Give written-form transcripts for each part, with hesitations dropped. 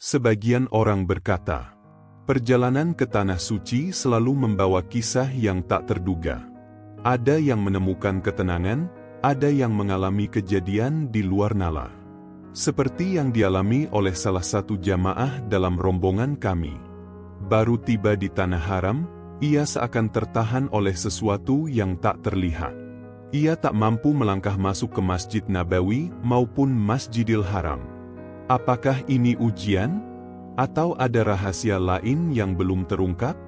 Sebagian orang berkata, perjalanan ke Tanah Suci selalu membawa kisah yang tak terduga. Ada yang menemukan ketenangan, ada yang mengalami kejadian di luar nalar. Seperti yang dialami oleh salah satu jamaah dalam rombongan kami. Baru tiba di Tanah Haram, ia seakan tertahan oleh sesuatu yang tak terlihat. Ia tak mampu melangkah masuk ke Masjid Nabawi maupun Masjidil Haram. Apakah ini ujian? Atau ada rahasia lain yang belum terungkap?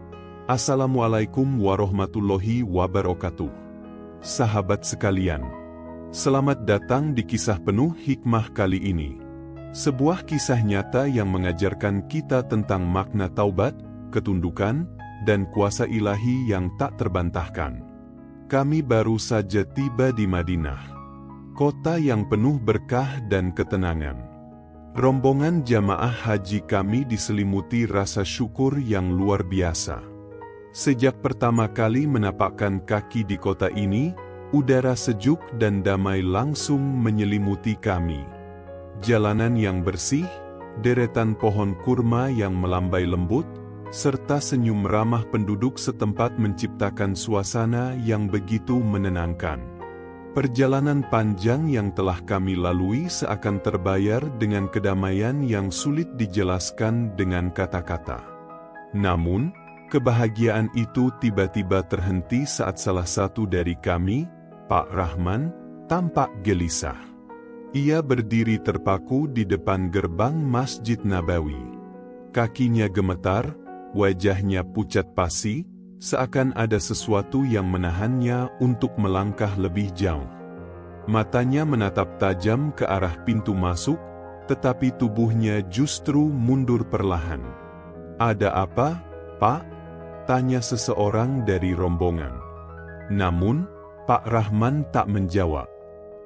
Assalamualaikum warahmatullahi wabarakatuh. Sahabat sekalian, selamat datang di kisah penuh hikmah kali ini. Sebuah kisah nyata yang mengajarkan kita tentang makna taubat, ketundukan, dan kuasa ilahi yang tak terbantahkan. Kami baru saja tiba di Madinah, kota yang penuh berkah dan ketenangan. Rombongan jamaah haji kami diselimuti rasa syukur yang luar biasa. Sejak pertama kali menapakkan kaki di kota ini, udara sejuk dan damai langsung menyelimuti kami. Jalanan yang bersih, deretan pohon kurma yang melambai lembut, serta senyum ramah penduduk setempat menciptakan suasana yang begitu menenangkan. Perjalanan panjang yang telah kami lalui seakan terbayar dengan kedamaian yang sulit dijelaskan dengan kata-kata. Namun, kebahagiaan itu tiba-tiba terhenti saat salah satu dari kami, Pak Rahman, tampak gelisah. Ia berdiri terpaku di depan gerbang Masjid Nabawi. Kakinya gemetar, wajahnya pucat pasi, seakan ada sesuatu yang menahannya untuk melangkah lebih jauh. Matanya menatap tajam ke arah pintu masuk, tetapi tubuhnya justru mundur perlahan. "Ada apa, Pak?" tanya seseorang dari rombongan. Namun, Pak Rahman tak menjawab.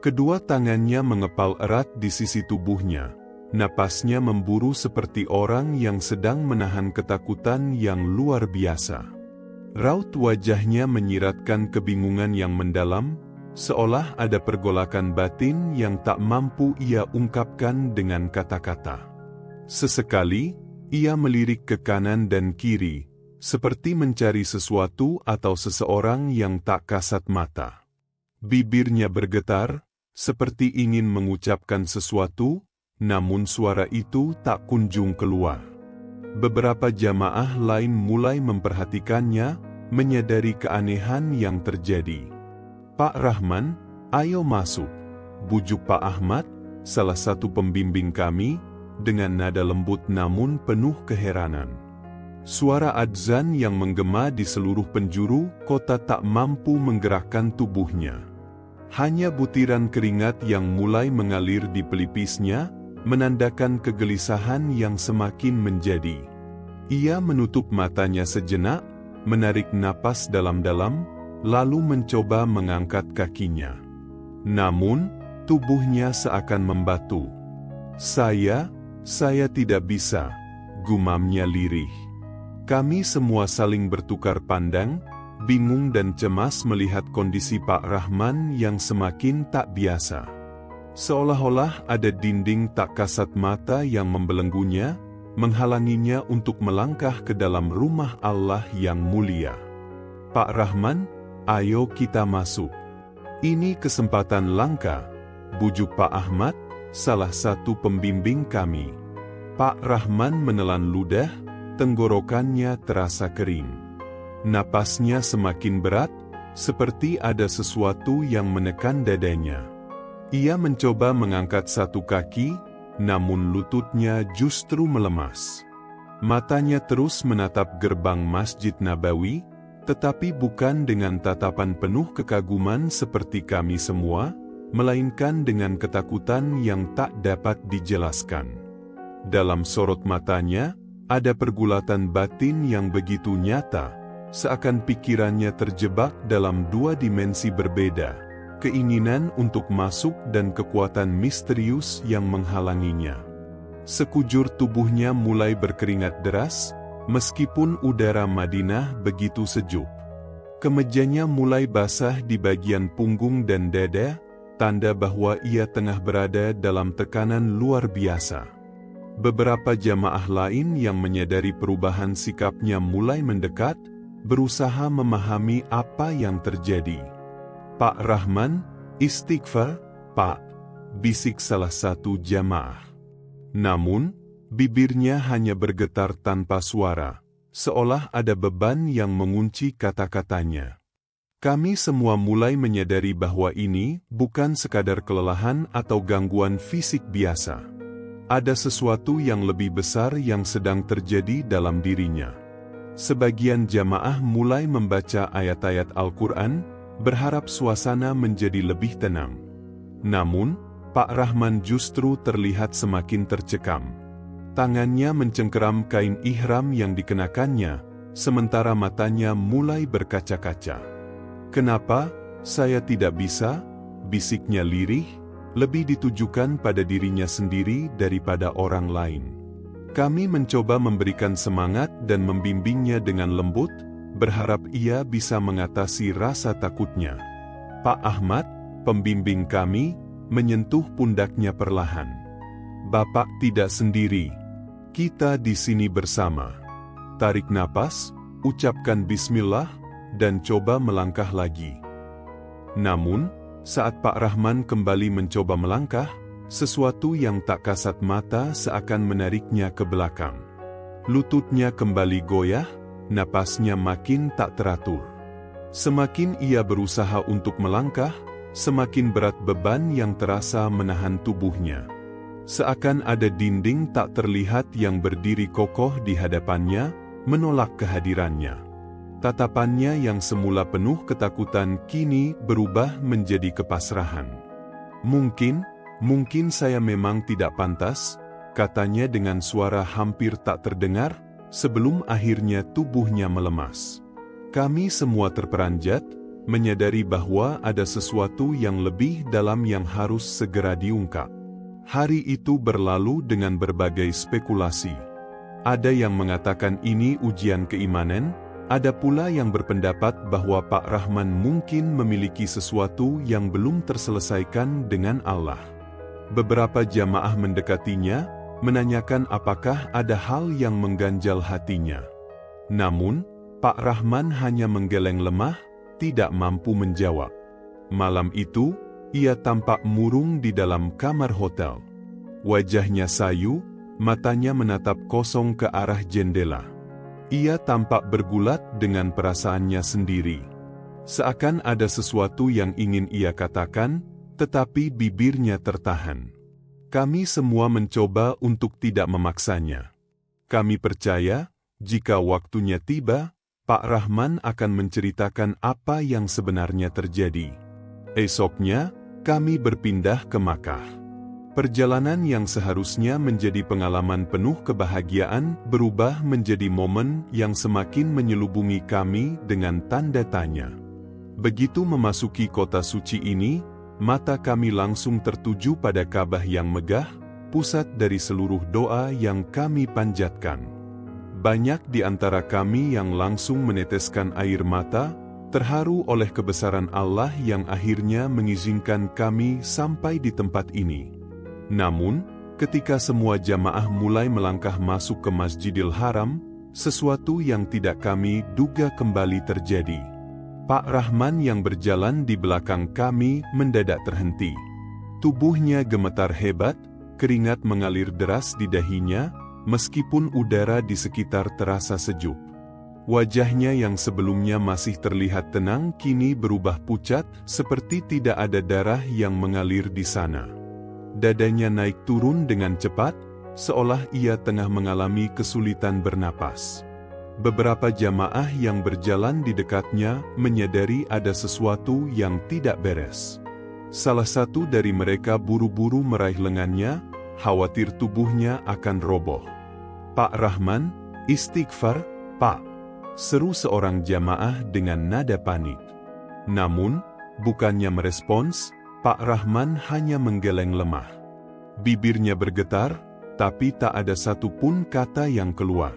Kedua tangannya mengepal erat di sisi tubuhnya. Napasnya memburu seperti orang yang sedang menahan ketakutan yang luar biasa. Raut wajahnya menyiratkan kebingungan yang mendalam, seolah ada pergolakan batin yang tak mampu ia ungkapkan dengan kata-kata. Sesekali, ia melirik ke kanan dan kiri, seperti mencari sesuatu atau seseorang yang tak kasat mata. Bibirnya bergetar, seperti ingin mengucapkan sesuatu, namun suara itu tak kunjung keluar. Beberapa jamaah lain mulai memperhatikannya, menyadari keanehan yang terjadi. "Pak Rahman, ayo masuk," bujuk Pak Ahmad, salah satu pembimbing kami, dengan nada lembut namun penuh keheranan. Suara adzan yang menggema di seluruh penjuru kota tak mampu menggerakkan tubuhnya. Hanya butiran keringat yang mulai mengalir di pelipisnya, menandakan kegelisahan yang semakin menjadi. Ia menutup matanya sejenak, menarik napas dalam-dalam, lalu mencoba mengangkat kakinya. Namun, tubuhnya seakan membatu. Saya tidak bisa," gumamnya lirih. Kami semua saling bertukar pandang, bingung dan cemas melihat kondisi Pak Rahman yang semakin tak biasa. Seolah-olah ada dinding tak kasat mata yang membelenggunya, menghalanginya untuk melangkah ke dalam rumah Allah yang mulia. "Pak Rahman, ayo kita masuk. Ini kesempatan langka," bujuk Pak Ahmad, salah satu pembimbing kami. Pak Rahman menelan ludah, tenggorokannya terasa kering. Napasnya semakin berat, seperti ada sesuatu yang menekan dadanya. Ia mencoba mengangkat satu kaki, namun lututnya justru melemas. Matanya terus menatap gerbang Masjid Nabawi, tetapi bukan dengan tatapan penuh kekaguman seperti kami semua, melainkan dengan ketakutan yang tak dapat dijelaskan. Dalam sorot matanya, ada pergulatan batin yang begitu nyata, seakan pikirannya terjebak dalam dua dimensi berbeda. Keinginan untuk masuk dan kekuatan misterius yang menghalanginya. Sekujur tubuhnya mulai berkeringat deras, meskipun udara Madinah begitu sejuk. Kemejanya mulai basah di bagian punggung dan dada, tanda bahwa ia tengah berada dalam tekanan luar biasa. Beberapa jamaah lain yang menyadari perubahan sikapnya mulai mendekat, berusaha memahami apa yang terjadi. "Pak Rahman, istighfar, Pak," bisik salah satu jamaah. Namun, bibirnya hanya bergetar tanpa suara, seolah ada beban yang mengunci kata-katanya. Kami semua mulai menyadari bahwa ini bukan sekadar kelelahan atau gangguan fisik biasa. Ada sesuatu yang lebih besar yang sedang terjadi dalam dirinya. Sebagian jamaah mulai membaca ayat-ayat Al-Quran, berharap suasana menjadi lebih tenang. Namun, Pak Rahman justru terlihat semakin tercekam. Tangannya mencengkeram kain ihram yang dikenakannya, sementara matanya mulai berkaca-kaca. "Kenapa saya tidak bisa?" bisiknya lirih, lebih ditujukan pada dirinya sendiri daripada orang lain. Kami mencoba memberikan semangat dan membimbingnya dengan lembut, berharap ia bisa mengatasi rasa takutnya. Pak Ahmad, pembimbing kami, menyentuh pundaknya perlahan. "Bapak tidak sendiri. Kita di sini bersama. Tarik napas, ucapkan bismillah, dan coba melangkah lagi." Namun, saat Pak Rahman kembali mencoba melangkah, sesuatu yang tak kasat mata seakan menariknya ke belakang. Lututnya kembali goyah, napasnya makin tak teratur. Semakin ia berusaha untuk melangkah, semakin berat beban yang terasa menahan tubuhnya. Seakan ada dinding tak terlihat yang berdiri kokoh di hadapannya, menolak kehadirannya. Tatapannya yang semula penuh ketakutan kini berubah menjadi kepasrahan. Mungkin saya memang tidak pantas," katanya dengan suara hampir tak terdengar, sebelum akhirnya tubuhnya melemas. Kami semua terperanjat, menyadari bahwa ada sesuatu yang lebih dalam yang harus segera diungkap. Hari itu berlalu dengan berbagai spekulasi. Ada yang mengatakan ini ujian keimanan, ada pula yang berpendapat bahwa Pak Rahman mungkin memiliki sesuatu yang belum terselesaikan dengan Allah. Beberapa jamaah mendekatinya, menanyakan apakah ada hal yang mengganjal hatinya. Namun, Pak Rahman hanya menggeleng lemah, tidak mampu menjawab. Malam itu, ia tampak murung di dalam kamar hotel. Wajahnya sayu, matanya menatap kosong ke arah jendela. Ia tampak bergulat dengan perasaannya sendiri. Seakan ada sesuatu yang ingin ia katakan, tetapi bibirnya tertahan. Kami semua mencoba untuk tidak memaksanya. Kami percaya, jika waktunya tiba, Pak Rahman akan menceritakan apa yang sebenarnya terjadi. Esoknya, kami berpindah ke Makkah. Perjalanan yang seharusnya menjadi pengalaman penuh kebahagiaan berubah menjadi momen yang semakin menyelubungi kami dengan tanda tanya. Begitu memasuki kota suci ini, mata kami langsung tertuju pada Ka'bah yang megah, pusat dari seluruh doa yang kami panjatkan. Banyak di antara kami yang langsung meneteskan air mata, terharu oleh kebesaran Allah yang akhirnya mengizinkan kami sampai di tempat ini. Namun, ketika semua jamaah mulai melangkah masuk ke Masjidil Haram, sesuatu yang tidak kami duga kembali terjadi. Pak Rahman yang berjalan di belakang kami mendadak terhenti. Tubuhnya gemetar hebat, keringat mengalir deras di dahinya, meskipun udara di sekitar terasa sejuk. Wajahnya yang sebelumnya masih terlihat tenang kini berubah pucat, seperti tidak ada darah yang mengalir di sana. Dadanya naik turun dengan cepat, seolah ia tengah mengalami kesulitan bernapas. Beberapa jamaah yang berjalan di dekatnya menyadari ada sesuatu yang tidak beres. Salah satu dari mereka buru-buru meraih lengannya, khawatir tubuhnya akan roboh. "Pak Rahman, istighfar, Pak," seru seorang jamaah dengan nada panik. Namun, bukannya merespons, Pak Rahman hanya menggeleng lemah. Bibirnya bergetar, tapi tak ada satupun kata yang keluar.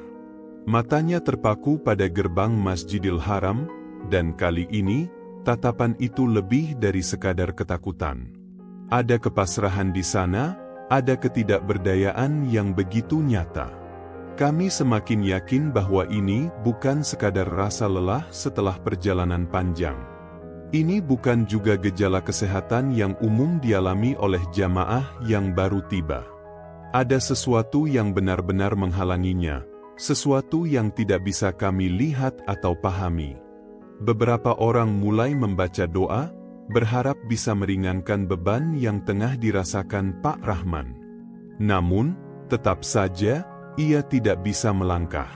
Matanya terpaku pada gerbang Masjidil Haram, dan kali ini, tatapan itu lebih dari sekadar ketakutan. Ada kepasrahan di sana, ada ketidakberdayaan yang begitu nyata. Kami semakin yakin bahwa ini bukan sekadar rasa lelah setelah perjalanan panjang. Ini bukan juga gejala kesehatan yang umum dialami oleh jamaah yang baru tiba. Ada sesuatu yang benar-benar menghalanginya, sesuatu yang tidak bisa kami lihat atau pahami. Beberapa orang mulai membaca doa, berharap bisa meringankan beban yang tengah dirasakan Pak Rahman. Namun, tetap saja, ia tidak bisa melangkah.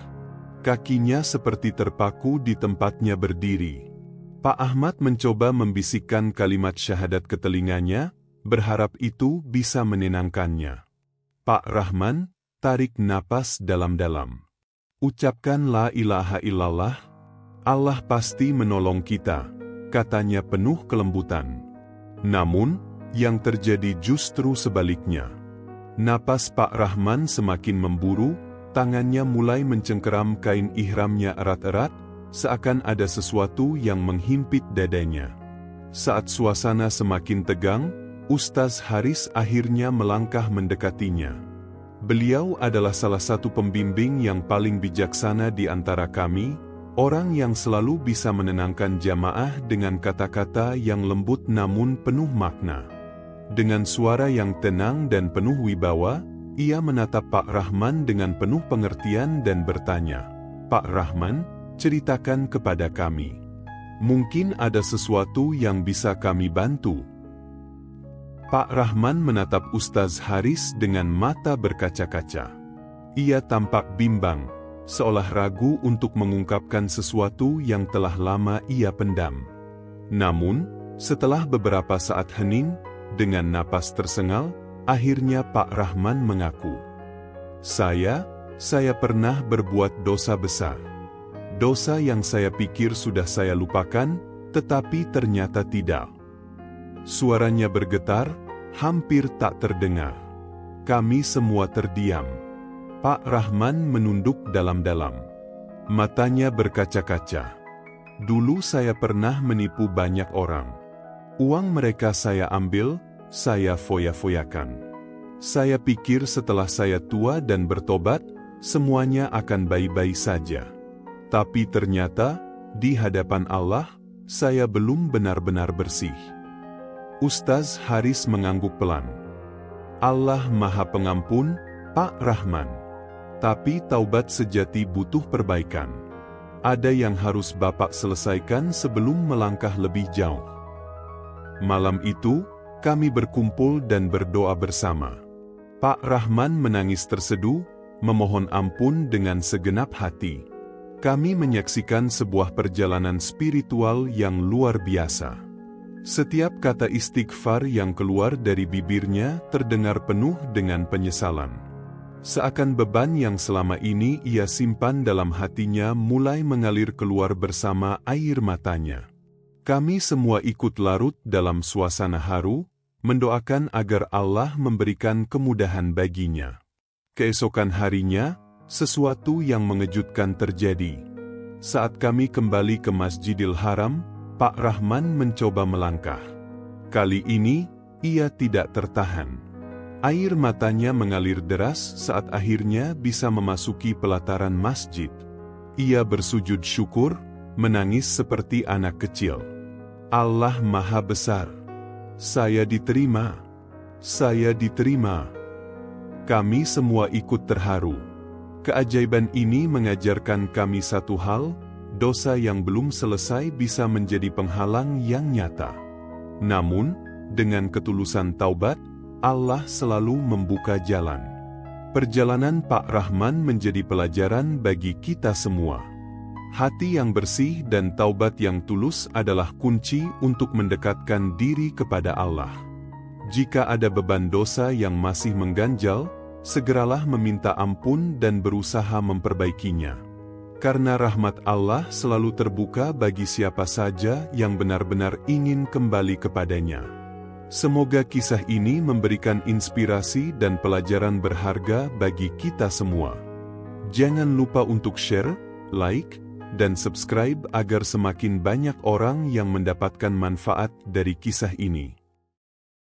Kakinya seperti terpaku di tempatnya berdiri. Pak Ahmad mencoba membisikkan kalimat syahadat ke telinganya, berharap itu bisa menenangkannya. Pak Rahman, tarik napas dalam-dalam. Ucapkan la ilaha illallah, Allah pasti menolong kita, katanya penuh kelembutan. Namun, yang terjadi justru sebaliknya. Napas Pak Rahman semakin memburu, tangannya mulai mencengkeram kain ihramnya erat-erat, seakan ada sesuatu yang menghimpit dadanya. Saat suasana semakin tegang, Ustaz Haris akhirnya melangkah mendekatinya. Beliau adalah salah satu pembimbing yang paling bijaksana di antara kami, orang yang selalu bisa menenangkan jamaah dengan kata-kata yang lembut namun penuh makna. Dengan suara yang tenang dan penuh wibawa, ia menatap Pak Rahman dengan penuh pengertian dan bertanya, "Pak Rahman, ceritakan kepada kami. Mungkin ada sesuatu yang bisa kami bantu." Pak Rahman menatap Ustaz Haris dengan mata berkaca-kaca. Ia tampak bimbang, seolah ragu untuk mengungkapkan sesuatu yang telah lama ia pendam. Namun, setelah beberapa saat hening, dengan napas tersengal, akhirnya Pak Rahman mengaku, Saya pernah berbuat dosa besar. Dosa yang saya pikir sudah saya lupakan, tetapi ternyata tidak. Suaranya bergetar, hampir tak terdengar. Kami semua terdiam. Pak Rahman menunduk dalam-dalam. Matanya berkaca-kaca. Dulu saya pernah menipu banyak orang. Uang mereka saya ambil, saya foya-foyakan. Saya pikir setelah saya tua dan bertobat, semuanya akan baik-baik saja. Tapi ternyata, di hadapan Allah, saya belum benar-benar bersih. Ustaz Haris mengangguk pelan. Allah Maha Pengampun, Pak Rahman. Tapi taubat sejati butuh perbaikan. Ada yang harus Bapak selesaikan sebelum melangkah lebih jauh. Malam itu, kami berkumpul dan berdoa bersama. Pak Rahman menangis terseduh, memohon ampun dengan segenap hati. Kami menyaksikan sebuah perjalanan spiritual yang luar biasa. Setiap kata istighfar yang keluar dari bibirnya terdengar penuh dengan penyesalan. Seakan beban yang selama ini ia simpan dalam hatinya mulai mengalir keluar bersama air matanya. Kami semua ikut larut dalam suasana haru, mendoakan agar Allah memberikan kemudahan baginya. Keesokan harinya, sesuatu yang mengejutkan terjadi. Saat kami kembali ke Masjidil Haram, Pak Rahman mencoba melangkah. Kali ini, ia tidak tertahan. Air matanya mengalir deras saat akhirnya bisa memasuki pelataran masjid. Ia bersujud syukur, menangis seperti anak kecil. Allah Maha Besar. Saya diterima. Saya diterima. Kami semua ikut terharu. Keajaiban ini mengajarkan kami satu hal, dosa yang belum selesai bisa menjadi penghalang yang nyata. Namun, dengan ketulusan taubat, Allah selalu membuka jalan. Perjalanan Pak Rahman menjadi pelajaran bagi kita semua. Hati yang bersih dan taubat yang tulus adalah kunci untuk mendekatkan diri kepada Allah. Jika ada beban dosa yang masih mengganjal, segeralah meminta ampun dan berusaha memperbaikinya. Karena rahmat Allah selalu terbuka bagi siapa saja yang benar-benar ingin kembali kepadanya. Semoga kisah ini memberikan inspirasi dan pelajaran berharga bagi kita semua. Jangan lupa untuk share, like, dan subscribe agar semakin banyak orang yang mendapatkan manfaat dari kisah ini.